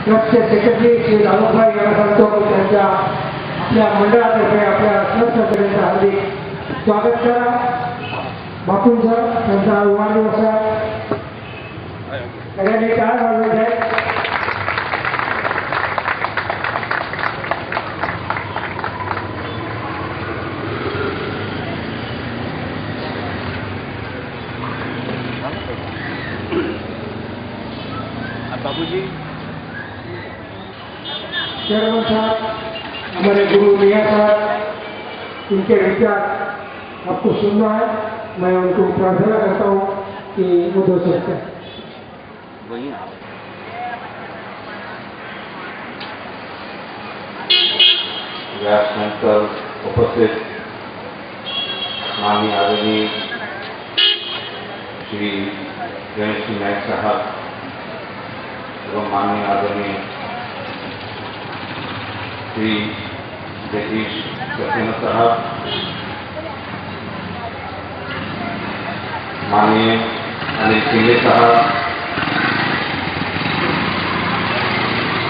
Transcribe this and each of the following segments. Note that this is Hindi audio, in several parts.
क्लबचे सेक्रेटरी श्री लालूभाई यांना सांगतो की त्यांच्या आपल्या मंडळातर्फे आपल्या क्लबच्या हार्दिक स्वागत करा. बापू सर त्यांचा वाढदिवस आहे, सगळ्यांनी टाळ वाजवत आहे. बाबूजी चेयरमैन साहब, हमारे गुरु मियाँ साहब, इनके विचार आपको सुनना है. मैं उनको प्रार्थना करता हूँ कि वो दो सकते हैं. व्यासनंतर उपस्थित माननीय आदरणीय श्री गणेश नायक साहब एवं माननीय आदरणीय श्री जगदीश सक्सेना साहब, माननीय अनिल सिंह साहब,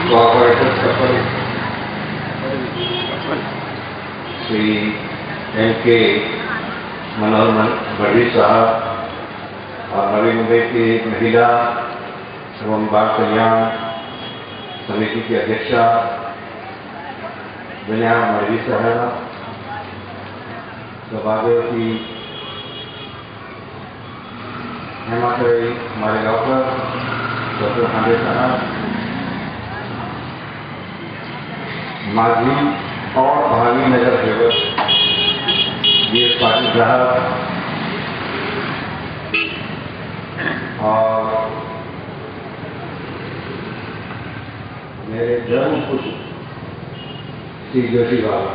कोऑपरेटर कपल श्री M.K. मनोहर भट्टी साहब और नवी मुंबई की महिला एवं बाल कल्याण समिति की अध्यक्षा विनया मरवी साहब, सौभाग्यवती हेमाश्री हमारे डॉक्टर खांडे साहब, माजी और भावी नगर सेवक वीर पाटिल साहब और मेरे धर्म पुत्र श्री जोशी बाबा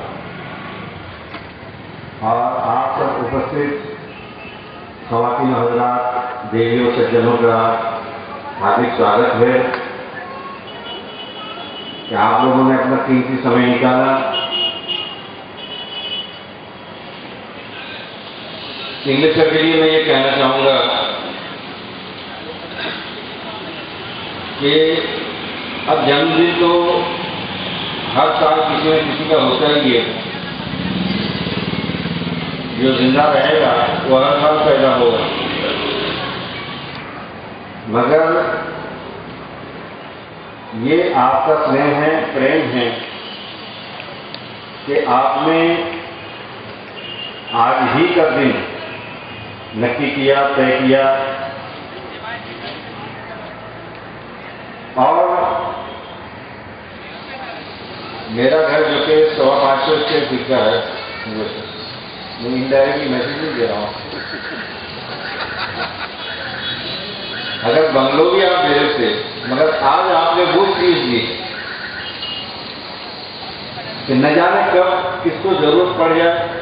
और आप सब उपस्थित खवातीन हजरात, देवियों सज्जनों का हार्दिक स्वागत है कि आप लोगों ने अपना कीमती समय निकाला. इंग्लिशर के लिए मैं ये कहना चाहूँगा कि अब जन्मदिन तो हर साल किसी न किसी का होता ही है. जो जिंदा रहेगा वो हर साल पैदा होगा, मगर ये आपका स्नेह है, प्रेम है कि आपने आज ही का दिन नक्की किया, तय किया और मेरा घर जो कि 550 स्क्वायर फीट का है, मैं इनडायरेक्टली मैसेज नहीं दे रहा हूँ. अगर बंगलो भी आप दे थे, मगर आज आपने वो चीज दी कि न जाने कब किसको जरूरत पड़ जाए